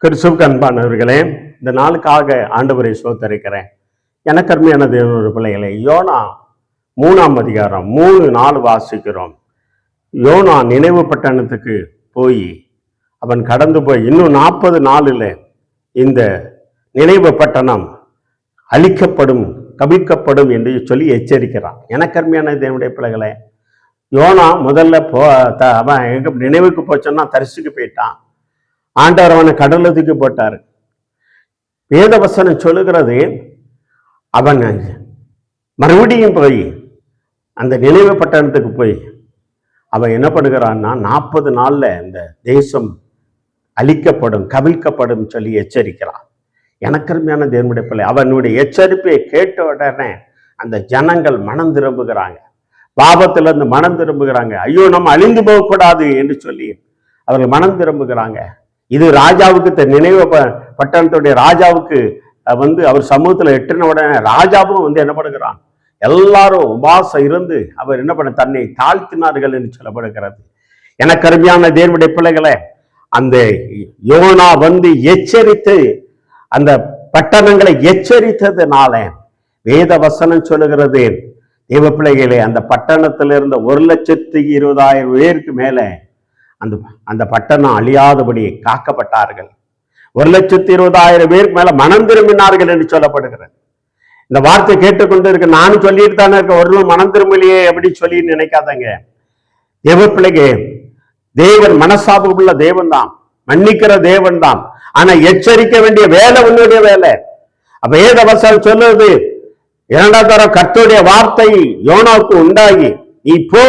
கிறிஸ்துவுக்கு அன்பானவர்களே, இந்த நாளுக்காக ஆண்டவரை ஸ்தோத்தரிக்கிறேன். எனக்கு அருமையான தேவனுடைய பிள்ளைகளே, யோனா 3ஆம் அதிகாரம் 3-4 வாசிக்கிறோம். யோனா நினைவு பட்டணத்துக்கு போய் அவன் கடந்து போய் இன்னும் 40 நாளில் இந்த நினைவு பட்டணம் அழிக்கப்படும், கவிழ்க்கப்படும் என்று சொல்லி எச்சரிக்கிறான். எனக்கு அருமையான தேவனுடைய பிள்ளைகளே, யோனா முதல்ல அவன் எங்க நினைவுக்கு போச்சோன்னா தரிசிக்கு போயிட்டான். ஆண்டவர் அவனை கடல்ல தூக்கி போட்டார். வேதவசனம் சொல்லுகிறது, அவன் மறுபடியும் போய் அந்த நினைவு பட்டணத்துக்கு போய் அவன் என்ன பண்ணுகிறான்னா 40 நாள்ல இந்த தேசம் அழிக்கப்படும், கவிழ்க்கப்படும் சொல்லி எச்சரிக்கிறான். எனக்கருமையான தேவனுடைய பிள்ளை, அவனுடைய எச்சரிப்பை கேட்ட உடனே அந்த ஜனங்கள் மனம் திரும்புகிறாங்க, பாவத்திலிருந்து மனம் திரும்புகிறாங்க. ஐயோ, நம்ம அழிந்து போகக்கூடாது என்று சொல்லி அவர்கள் மனம் திரும்புகிறாங்க. இது ராஜாவுக்கு நினைவு பட்டணத்துடைய ராஜாவுக்கு அவர் சமூகத்துல எட்டின உடனே ராஜாவும் என்ன பண்ணுகிறான், எல்லாரும் உபாசம் இருந்து அவர் என்ன பண்ண தன்னை தாழ்த்தினார்கள் என்று சொல்லப்படுகிறது. எனக்கு அருமையான தேவனுடைய பிள்ளைகளை, அந்த யோனா எச்சரித்து அந்த பட்டணங்களை எச்சரித்ததுனால வேத வசனம் சொல்லுகிறது, தேவ பிள்ளைகளே, அந்த பட்டணத்தில் இருந்த 1,20,000 பேருக்கு மேல அந்த பட்டணம் அழியாதபடி காக்கப்பட்டார்கள். 1,20,000 பேருக்கு மேல மனம் திரும்பினார்கள் என்று சொல்லப்படுகிறது. இந்த வார்த்தை கேட்டுக்கொண்டு இருக்க நானும் சொல்லிட்டு தானே இருக்க, ஒரு மனம் திரும்பலையே எப்படி சொல்லி நினைக்காதங்க. தேவ பிள்ளைಗೆ, தேவன் மனசாபு உள்ள தேவன் தான், மன்னிக்கிற தேவன் தான். ஆனா எச்சரிக்க வேண்டிய வேலை உன்னுடைய வேலை. அப்ப வேதவசனம் சொல்லுது, 2ஆம் தரம் கர்த்தருடைய வார்த்தை யோனாவுக்கு உண்டாகி நீ போ,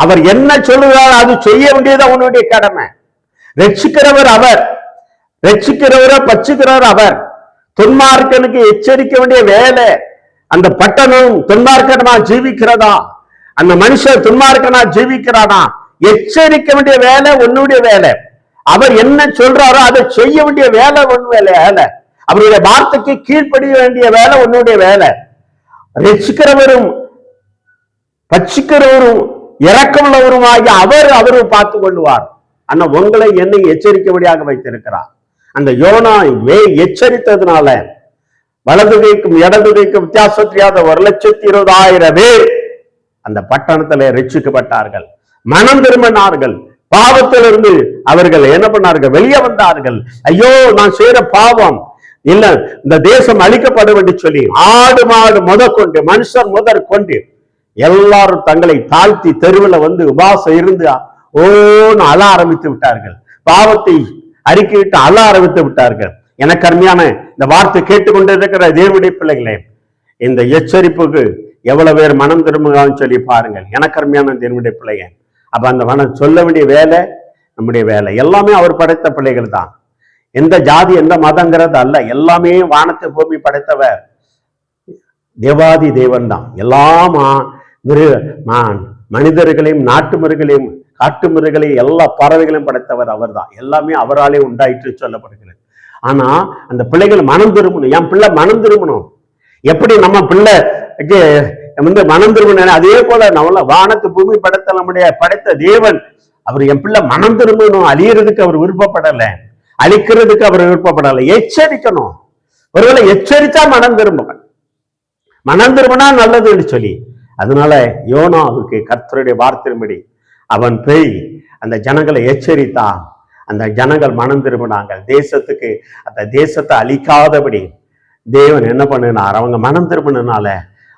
அவர் என்ன சொல்லுகிறார் அது செய்ய வேண்டியது அவனுடைய கடமை. ரட்சிக்கிறவர் அவர், ரட்சிக்கிறவரை பச்சுக்கிறவர் அவர். துன்மார்க்கனுக்கு எச்சரிக்க வேண்டிய வேலை. அந்த பட்டணம் துன்மார்க்கனா ஜீவிக்கிறதா, அந்த மனுஷன் துன்மார்க்கனா ஜீவிக்கிறானா, எச்சரிக்க வேண்டிய வேலை உன்னுடைய வேலை. அவர் என்ன சொல்றாரோ அதை செய்ய வேண்டிய வேலை வேலை. அவருடைய வார்த்தைக்கு கீழ்ப்படிய வேண்டிய வேலை உன்னுடைய வேலை. ரட்சிக்கிறவரும் பட்சிக்கிறவரும் இரக்கமுள்ளவருமாகி அவரும் பார்த்து கொள்வார். ஆனா உங்களை என்னை எச்சரிக்கபடியாக வைத்திருக்கிறார். அந்த யோனா எச்சரித்ததுனால வலது கைக்கும் இடது கைக்கும் வித்தியாசம் தெரியாத 1,20,000 பேர் அந்த பட்டணத்துல ரட்சிக்கப்பட்டார்கள், மனம் திரும்பினார்கள். பாவத்திலிருந்து அவர்கள் என்ன பண்ணார்கள், வெளியே வந்தார்கள். ஐயோ, நான் செய்யற பாவம் இல்ல, இந்த தேசம் அழிக்கப்படும் என்று சொல்லி ஆடு மாடு முதற்கொண்டு மனுஷர் முதற்கொண்டு எல்லாரும் தங்களை தாழ்த்தி தெருவில் உபாசம் இருந்து ஓன்னு அழ ஆரம்பித்து விட்டார்கள். பாவத்தை அறிக்கையிட்டு அழ ஆரம்பித்து விட்டார்கள். எனக்கு அருமையான இந்த வார்த்தை கேட்டுக்கொண்டு இருக்கிற தேவனுடைய பிள்ளைகளே, இந்த எச்சரிப்புக்கு எவ்வளவு பேர் மனம் திரும்புகிறான்னு சொல்லி பாருங்கள். எனக்கு அருமையான தேவனுடைய பிள்ளைங்க. அப்ப அந்த மனம் சொல்ல வேண்டிய வேலை நம்முடைய வேலை. எல்லாமே அவர் படைத்த பிள்ளைகள் தான். எந்த ஜாதி எந்த மதங்கிறது அல்ல, எல்லாமே வானத்தை பூமி படைத்தவர் தேவாதி தேவன் தான். எல்லாம் மனிதர்களையும் நாட்டு மிருகங்களையும் காட்டு மிருகங்களையும் எல்லா பறவைகளையும் படைத்தவர் அவர் தான். எல்லாமே அவராலே உண்டாயிற்று சொல்லப்படுகிறது. ஆனா அந்த பிள்ளைகள் மனம் திரும்பணும். என் பிள்ளை மனம் திரும்பணும். எப்படி நம்ம பிள்ளைக்கு மனம் திரும்பணும், அதே போல நம்மள வானத்து பூமி படைத்த நம்முடைய படைத்த தேவன் அவர் என் பிள்ளை மனம் திரும்பணும். அழியறதுக்கு அவர் விருப்பப்படலை, அழிக்கிறதுக்கு அவர் விருப்பப்படலை. எச்சரிக்கணும். ஒருவேளை எச்சரித்தா மனம் திரும்பணும், மனம் திரும்பினா நல்லதுன்னு சொல்லி. அதனால யோனாவுக்கு கர்த்தருடைய வார்த்தையின்படி அவன் போய் அந்த ஜனங்களை எச்சரித்தான். அந்த ஜனங்கள் மனம் திரும்பினாங்க. தேசத்துக்கு அந்த தேசத்தை அழிக்காதபடி தேவன் என்ன பண்ணினார், அவங்க மனம் திரும்பினால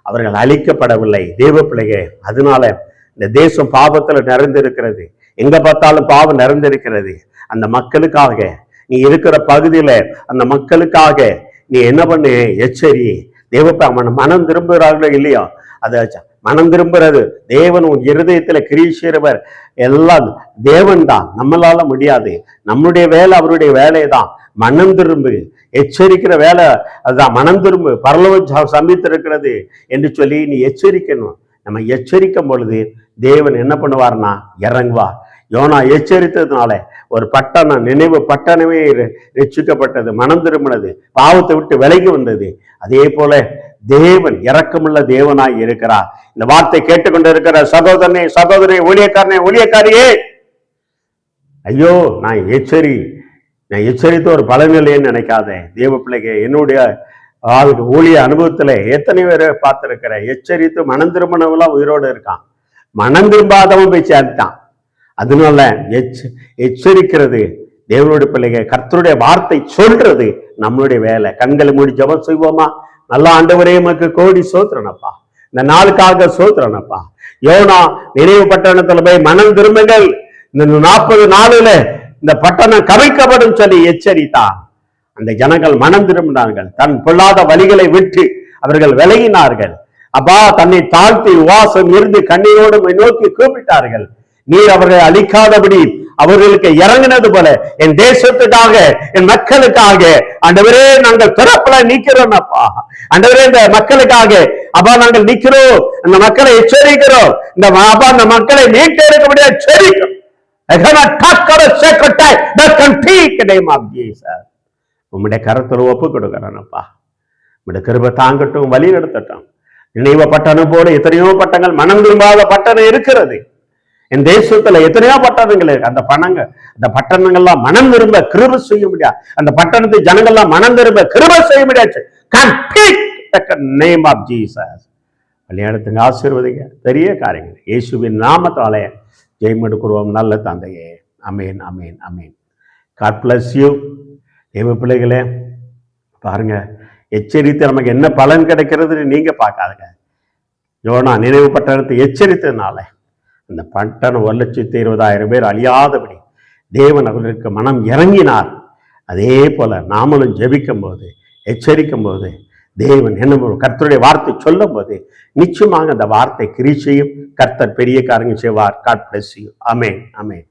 அவர்கள் அழிக்கப்படவில்லை. தேவ பிள்ளையே, அதனால இந்த தேசம் பாவத்துல நிறைந்திருக்கிறது. எங்க பார்த்தாலும் பாவம் நிறைந்திருக்கிறது. அந்த மக்களுக்காக நீ இருக்கிற பகுதியில அந்த மக்களுக்காக நீ என்ன பண்ணு, எச்சரி. தேவப்ப மனம் திரும்புகிறார்களோ இல்லையோ, அதை மனம் திரும்புறது தேவன் உன் இருதயத்துல கிரீஷிறவர் எல்லாம் தேவன் தான், நம்மளால முடியாது. நம்முடைய வேலை அவருடைய வேலை தான். மனம் திரும்பு, எச்சரிக்கிற வேலை அதுதான். மனம் திரும்பு, பரலோகம் சம்பித்திருக்கிறது என்று சொல்லி நீ எச்சரிக்கணும். நம்ம எச்சரிக்கும் பொழுது தேவன் என்ன பண்ணுவார்னா இறங்குவார். யோனா எச்சரித்ததுனால ஒரு பட்டணம், நினைவு பட்டணமே ரட்சிக்கப்பட்டது, மனம் திரும்பினது, பாவத்தை விட்டு விலகி வந்தது. அதே போல தேவன் இரக்கமுள்ள தேவனாய் இருக்கிறார். இந்த வார்த்தை கேட்டுக்கொண்டு இருக்கிற சகோதரனே, சகோதரி, ஊழியக்காரனே, ஊழியக்காரியே, ஐயோ நான் எச்சரி, நான் எச்சரித்து ஒரு பலன் இல்லைன்னு நினைக்காதே. தேவ பிள்ளைக்கு என்னுடைய ஊழிய அனுபவத்துல எத்தனை பேரை பார்த்திருக்கிறேன். எச்சரித்து மனம் திரும்பினவெல்லாம் உயிரோடு இருக்கான், மனம் திரும்பாதவன் போய் சேர்த்தான். அதனால எச்சரிக்கிறது தேவனுடைய பிள்ளைங்க. கர்த்தருடைய வார்த்தை சொல்றது நம்மளுடைய வேலை. கண்களை மூடி ஜெபம் செய்வோமா? நல்ல ஆண்டவரே, உமக்கு கோடி சோத்திரனப்பா, இந்த நாளுக்காக சோத்திரனப்பா. யோனா நினைவு பட்டணத்துல போய் மனம் திரும்புங்கள், இந்த 40 நாளுல இந்த பட்டணம் கவிழ்க்கப்படும் சொல்லி எச்சரித்தான். அந்த ஜனங்கள் மனம் திரும்பினார்கள், தன் பொல்லாத வழிகளை விட்டு அவர்கள் விலகினார்கள். அப்பா, தன்னை தாழ்த்தி உவாசம் இருந்து கண்ணீரோடு நோக்கி கூப்பிட்டார்கள். நீர் அவர்களை அழிக்காதபடி அவர்களுக்கு இறங்கினது போல என் தேசத்துக்காக, என் மக்களுக்காக ஆண்டவரே நாங்கள் திறப்புல நிக்கிறோம் அப்பா. ஆண்டவரே, இந்த மக்களுக்காக அப்பா நாங்கள் நிக்கிறோம், அந்த மக்களை எச்சரிக்கிறோம். இந்த அப்பா அந்த மக்களை மீட்டெடுக்கக்கூடிய எச்சரிக்கிறோம். உம்முடைய கரத்தில் ஒப்பு கொடுக்கிறேன்ப்பா. உம்முடைய கிருபை தாங்கட்டும், வழி நடத்தட்டும். நினைவு பட்டணம் போல எத்தனையோ பட்டங்கள், மனம் திரும்பாத பட்டணம் இருக்கிறது என் தேசத்துல. எத்தனையோ பட்டணங்கள் இருக்கு. அந்த பட்டணங்கள்லாம் மனம் திரும்ப கிருபை செய்ய முடியாது. அந்த பட்டணத்தை ஜனங்கள்லாம் மனம் திரும்ப கிருபை செய்ய முடியாது. நேம் ஆஃப் ஜீசஸ் விளையாடுத்துங்க, ஆசீர்வதிங்க, பெரிய காரியங்கள் இயேசுவின் நாமத்தாலே ஜெயம் எடுக்கிறோம் நல்ல தந்தையே. Amen, amen, amen. God bless you. தேவ பிள்ளைகளே, பாருங்க, எச்சரித்து நமக்கு என்ன பலன் கிடைக்கிறதுன்னு நீங்க பார்க்காதுங்க. யோனா நினைவு பட்டணத்தை எச்சரித்ததுனால அந்த பட்டணம் 1,20,000 பேர் அழியாதபடி தேவன் அவர்களுக்கு மனம் இறங்கினார். அதே போல நாமளும் ஜெபிக்கும் போது, எச்சரிக்கும் போது, தேவன் என்ன கர்த்தருடைய வார்த்தை சொல்லும் போது நிச்சயமாக அந்த வார்த்தை கிரியை செய்யும். கர்த்தர் பெரிய காரியங்கள் செய்வார். God bless you. ஆமென், ஆமென்.